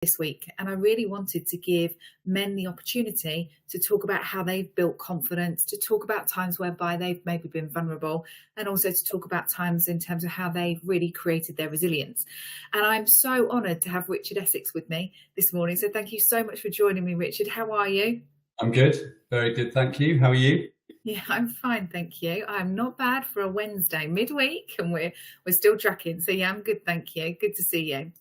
this week, and I really wanted to give men the opportunity to talk about how they've built confidence, to talk about times whereby they've maybe been vulnerable, and also to talk about times in terms of how they've really created their resilience. And I'm so honoured to have Richard Essex with me this morning. So thank you so much for joining me, Richard. How are you? I'm good. Very good. Thank you. How are you? Yeah, I'm fine, thank you. I'm not bad for a Wednesday midweek, and we're still tracking. So yeah, I'm good, thank you. Good to see you.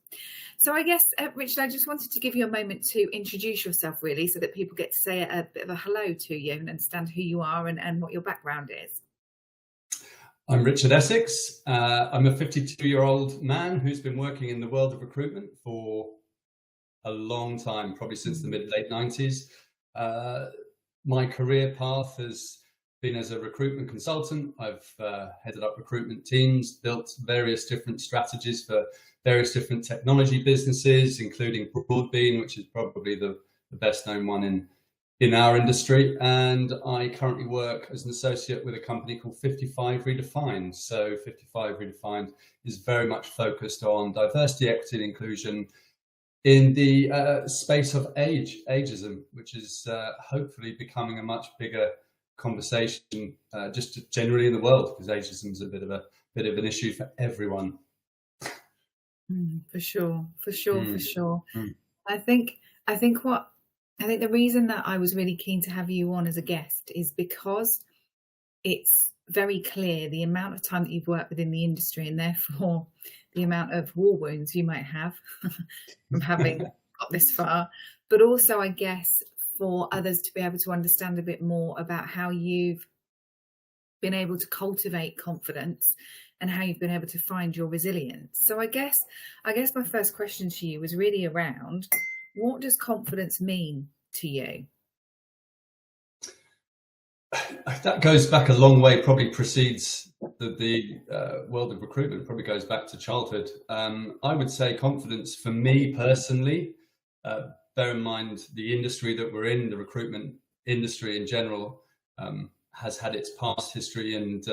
So I guess, Richard, I just wanted to give you a moment to introduce yourself, really, so that people get to say a bit of a hello to you and understand who you are and what your background is. I'm Richard Essex. I'm a 52-year-old man who's been working in the world of recruitment for a long time, probably since the mid-late 90s. My career path has been as a recruitment consultant. I've headed up recruitment teams, built various different strategies for various different technology businesses, including Broadbean, which is probably the best known one in our industry. And I currently work as an associate with a company called 55 Redefined. So 55 Redefined is very much focused on diversity, equity, and inclusion in the space of ageism, which is hopefully becoming a much bigger conversation just generally in the world, because ageism is a bit of an issue for everyone. For sure. I think the reason that I was really keen to have you on as a guest is because it's very clear the amount of time that you've worked within the industry, and therefore the amount of war wounds you might have from having got this far, but also I guess for others to be able to understand a bit more about how you've been able to cultivate confidence and how you've been able to find your resilience. So I guess my first question to you was really around, what does confidence mean to you? That goes back a long way, probably precedes the world of recruitment, probably goes back to childhood. I would say confidence for me personally, bear in mind the industry that we're in, the recruitment industry in general, has had its past history and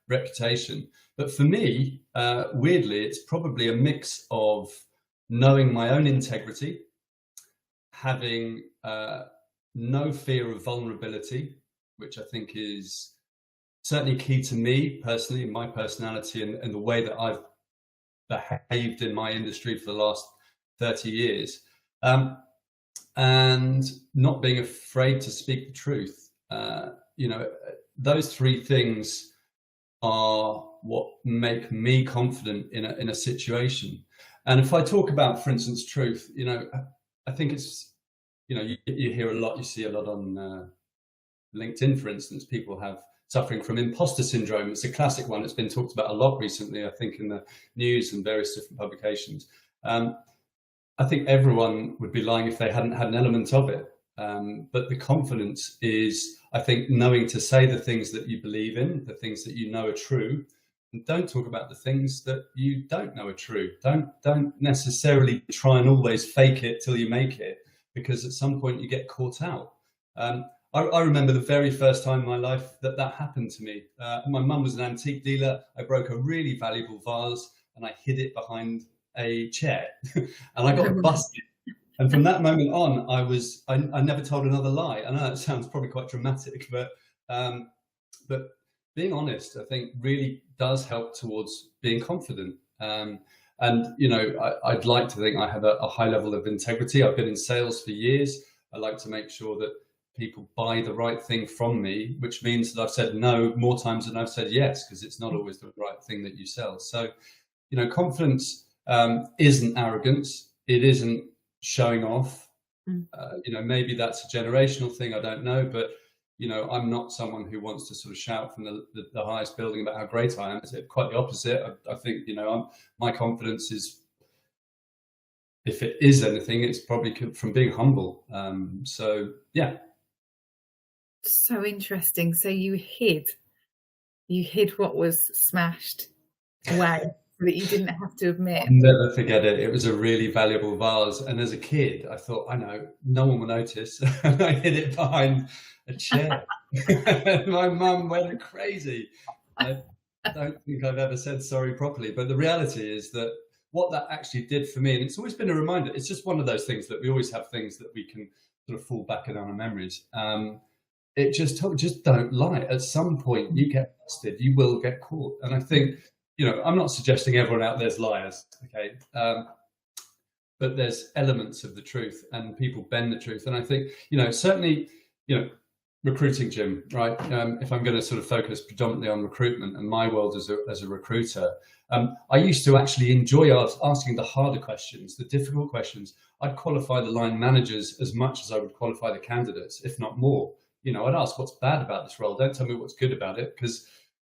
reputation. But for me, weirdly, it's probably a mix of knowing my own integrity, having no fear of vulnerability, which I think is certainly key to me personally, my personality and the way that I've behaved in my industry for the last 30 years. And not being afraid to speak the truth. Those three things are what make me confident in a situation. And if I talk about, for instance, truth, I think it's, you hear a lot, you see a lot on LinkedIn, for instance, people suffering from imposter syndrome. It's a classic one. It's been talked about a lot recently, I think, in the news and various different publications. I think everyone would be lying if they hadn't had an element of it. But the confidence is, I think, knowing to say the things that you believe in, the things that you know are true, and don't talk about the things that you don't know are true. Don't necessarily try and always fake it till you make it, because at some point you get caught out. I remember the very first time in my life that happened to me. My mum was an antique dealer. I broke a really valuable vase and I hid it behind a chair and I got busted. And from that moment on, I never told another lie. I know that sounds probably quite dramatic, but being honest, I think, really does help towards being confident. And I'd like to think I have a high level of integrity. I've been in sales for years. I like to make sure that people buy the right thing from me, which means that I've said no more times than I've said yes, because it's not always the right thing that you sell. So, confidence isn't arrogance. It isn't showing off. Maybe that's a generational thing. I don't know, but I'm not someone who wants to sort of shout from the highest building about how great I am. It's quite the opposite. I think my confidence is, if it is anything, it's probably from being humble. So yeah. So interesting. So you hid what was smashed away so that you didn't have to admit. I'll never forget it. It was a really valuable vase. And as a kid, I thought, I know, no one will notice. And I hid it behind a chair. My mum went crazy. I don't think I've ever said sorry properly. But the reality is that what that actually did for me, and it's always been a reminder, it's just one of those things that we always have things that we can sort of fall back in on our memories. It just don't lie. At some point you get busted, you will get caught. And I think, I'm not suggesting everyone out there's liars, okay? But there's elements of the truth, and people bend the truth. And I think, certainly, recruiting, Jim, right? If I'm going to sort of focus predominantly on recruitment and my world as a recruiter, I used to actually enjoy asking the harder questions, the difficult questions. I'd qualify the line managers as much as I would qualify the candidates, if not more. I'd ask, what's bad about this role? Don't tell me what's good about it, because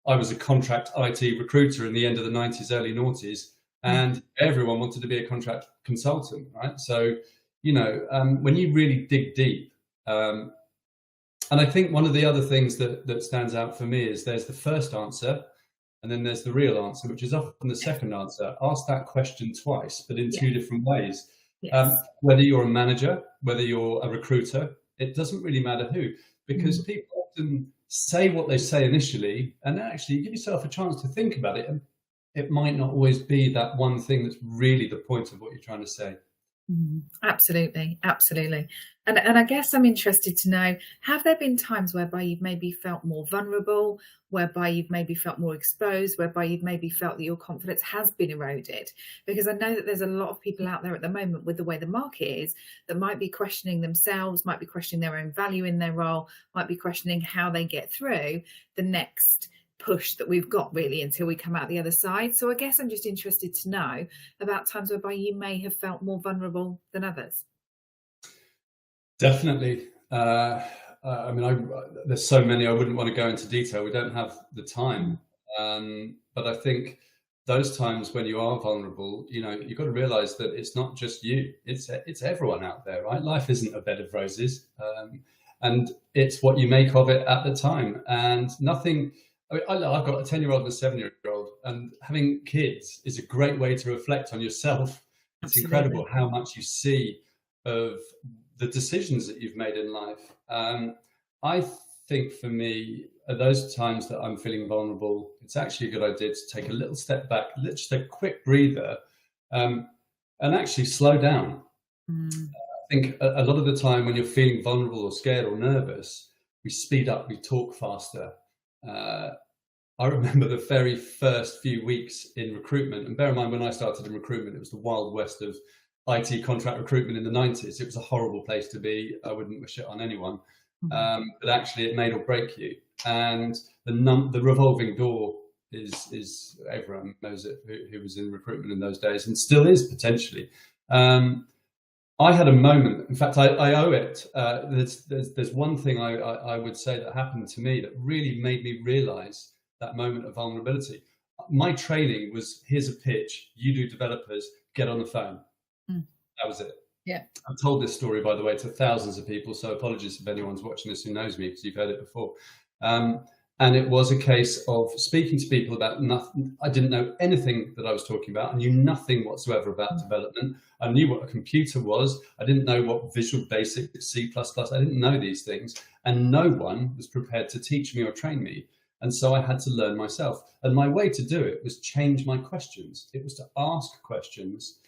I was a contract IT recruiter in the end of the 90s, early noughties, and everyone wanted to be a contract consultant, right? So, when you really dig deep, and I think one of the other things that stands out for me is there's the first answer, and then there's the real answer, which is often the second answer. Ask that question twice, but in two different ways. Yes. Whether you're a manager, whether you're a recruiter, it doesn't really matter who, because people often say what they say initially, and actually give yourself a chance to think about it. And it might not always be that one thing that's really the point of what you're trying to say. Absolutely. And I guess I'm interested to know, have there been times whereby you've maybe felt more vulnerable, whereby you've maybe felt more exposed, whereby you've maybe felt that your confidence has been eroded? Because I know that there's a lot of people out there at the moment with the way the market is that might be questioning themselves, might be questioning their own value in their role, might be questioning how they get through the next push that we've got, really, until we come out the other side. So I guess I'm just interested to know about times whereby you may have felt more vulnerable than others. Definitely. There's so many, I wouldn't want to go into detail. We don't have the time. But I think those times when you are vulnerable, you've got to realize that it's not just you, it's everyone out there, right? Life isn't a bed of roses. And it's what you make of it at the time. And nothing, I've got a 10-year-old and a 7-year-old, and having kids is a great way to reflect on yourself. It's incredible how much you see of the decisions that you've made in life. I think for me, at those times that I'm feeling vulnerable, it's actually a good idea to take a little step back, just a quick breather, and actually slow down. I think a lot of the time when you're feeling vulnerable or scared or nervous, we speed up, we talk faster. I remember the very first few weeks in recruitment, and bear in mind, when I started in recruitment, it was the Wild West of IT contract recruitment in the 90s. It was a horrible place to be. I wouldn't wish it on anyone. But actually it made or break you. And the revolving door is everyone knows it who was in recruitment in those days, and still is potentially. I had a moment, in fact, I owe it. There's one thing I would say that happened to me that really made me realize that moment of vulnerability. My training was, here's a pitch, you do developers, get on the phone. That was it. Yeah. I've told this story, by the way, to thousands of people, so apologies if anyone's watching this who knows me, because you've heard it before. And it was a case of speaking to people about nothing. I didn't know anything that I was talking about. I knew nothing whatsoever about development. I knew what a computer was. I didn't know what Visual Basic, C++, I didn't know these things. And no one was prepared to teach me or train me. And so I had to learn myself. And my way to do it was change my questions. It was to ask questions,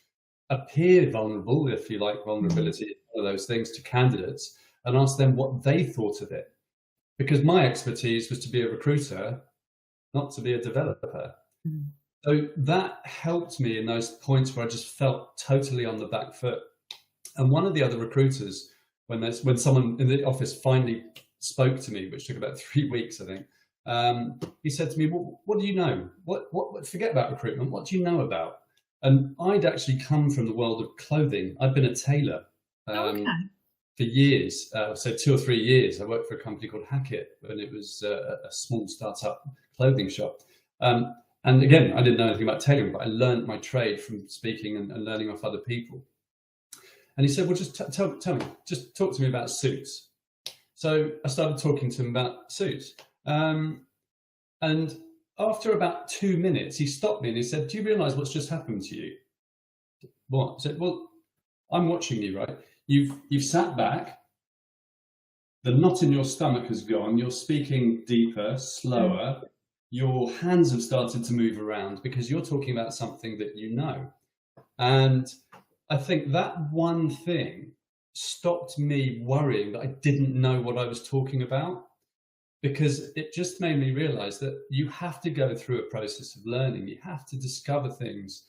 appear vulnerable, if you like, vulnerability, all of those things, to candidates, and ask them what they thought of it. Because my expertise was to be a recruiter, not to be a developer. So that helped me in those points where I just felt totally on the back foot. And one of the other recruiters, when someone in the office finally spoke to me, which took about 3 weeks, I think, he said to me, well, what do you know? What forget about recruitment. What do you know about? And I'd actually come from the world of clothing. I'd been a tailor for years, so 2 or 3 years. I worked for a company called Hackett, and it was a small startup clothing shop. And again, I didn't know anything about tailoring, but I learned my trade from speaking and learning off other people. And he said, well, just tell me, just talk to me about suits. So I started talking to him about suits. And after about 2 minutes, he stopped me and he said, do you realize what's just happened to you? What? I said, well, I'm watching you, right? You've sat back, the knot in your stomach has gone, you're speaking deeper, slower, your hands have started to move around because you're talking about something that you know. And I think that one thing stopped me worrying that I didn't know what I was talking about, because it just made me realize that you have to go through a process of learning. You have to discover things,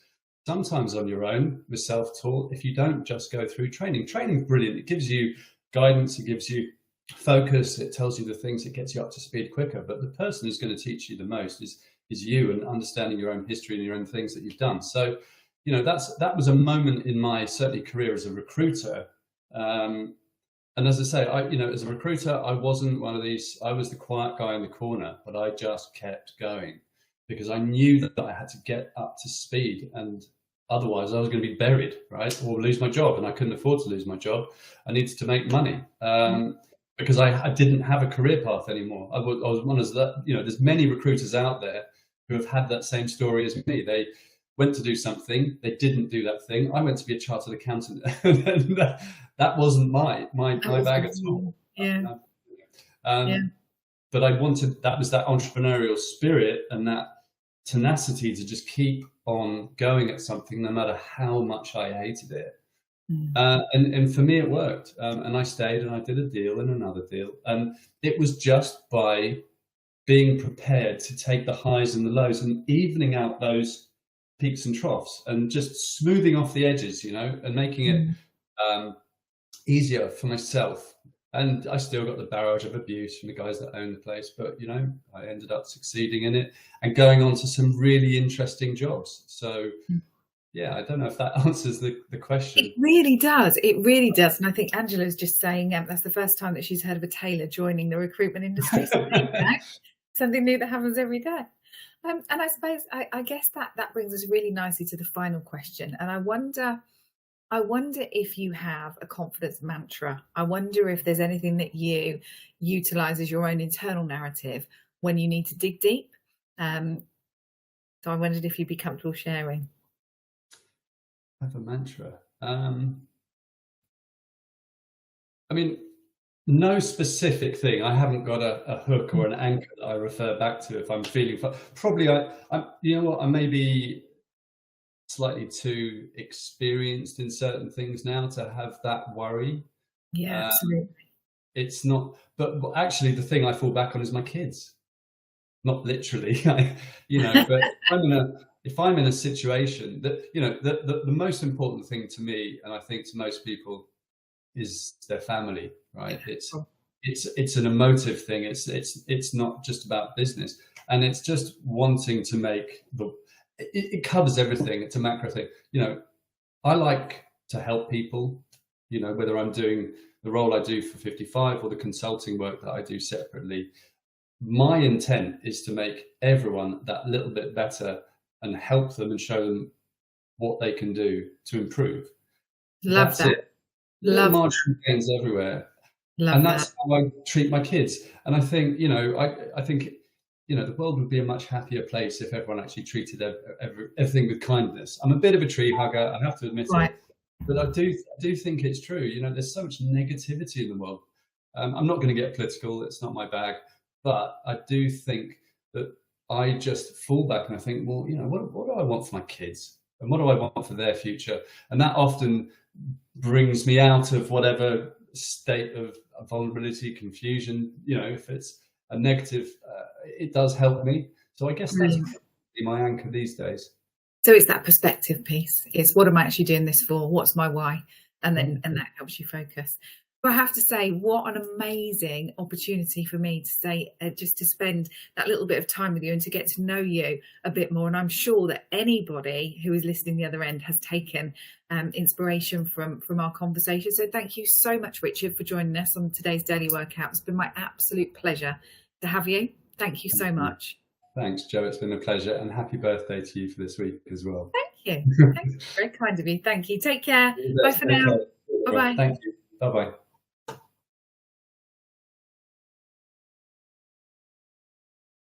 sometimes on your own, with self-taught, if you don't just go through training. Training's brilliant. It gives you guidance, it gives you focus, it tells you the things, it gets you up to speed quicker. But the person who's going to teach you the most is you, and understanding your own history and your own things that you've done. So, you know, that was a moment in my certainly career as a recruiter. And as I say, you know, as a recruiter, I wasn't one of these, I was the quiet guy in the corner, but I just kept going because I knew that I had to get up to speed, and otherwise I was going to be buried, right? Or lose my job, and I couldn't afford to lose my job. I needed to make money because I didn't have a career path anymore. I was one of that, you know, there's many recruiters out there who have had that same story as me. They went to do something, they didn't do that thing. I went to be a chartered accountant, and that wasn't my bag at all. Yeah. But I wanted, that was that entrepreneurial spirit and that tenacity to just keep on going at something no matter how much I hated it. And for me it worked, and I stayed, and I did a deal and another deal, and it was just by being prepared to take the highs and the lows and evening out those peaks and troughs and just smoothing off the edges, you know, and making it easier for myself. And I still got the barrage of abuse from the guys that own the place, but, you know, I ended up succeeding in it and going on to some really interesting jobs. So yeah, I don't know if that answers the question. It really does. It really does. And I think Angela's just saying that's the first time that she's heard of a tailor joining the recruitment industry. So something new that happens every day. And I suppose, I guess that brings us really nicely to the final question. And I wonder if you have a confidence mantra. I wonder if there's anything that you utilize as your own internal narrative when you need to dig deep. So I wondered if you'd be comfortable sharing. I have a mantra. I mean, no specific thing. I haven't got a hook or an anchor that I refer back to if I'm feeling. Probably, I'm. You know what? I may be slightly too experienced in certain things now to have that worry. Yeah, absolutely. It's not. But actually, the thing I fall back on is my kids. Not literally, you know. But if I'm in a situation that, you know, the most important thing to me, and I think to most people, is their family, right? It's an emotive thing. It's not just about business, and it's just wanting to make it covers everything. It's a macro thing. You know, I like to help people, you know, whether I'm doing the role I do for 55 or the consulting work that I do separately. My intent is to make everyone that little bit better and help them and show them what they can do to improve. Love that. Love marginal gains everywhere. And that's how I treat my kids. And I think, you know, I think, you know, the world would be a much happier place if everyone actually treated everything with kindness. I'm a bit of a tree hugger, I have to admit it, but I do think it's true. You know, there's so much negativity in the world. I'm not going to get political, it's not my bag, but I do think that I just fall back and I think, well, you know, what do I want for my kids? And what do I want for their future? And that often brings me out of whatever state of vulnerability, confusion. You know, if it's a negative, it does help me. So I guess that's my anchor these days. So it's that perspective piece. It's what am I actually doing this for? What's my why? And that helps you focus. But I have to say, what an amazing opportunity for me to say, just to spend that little bit of time with you and to get to know you a bit more. And I'm sure that anybody who is listening the other end has taken inspiration from our conversation. So thank you so much, Richard, for joining us on today's Daily Workout. It's been my absolute pleasure to have you. Thank you so much. Thanks, Jo. It's been a pleasure, and happy birthday to you for this week as well. Thank you. Thank you. Very kind of you. Thank you. Take care. Bye for now. Bye-bye. Thank you. Bye-bye.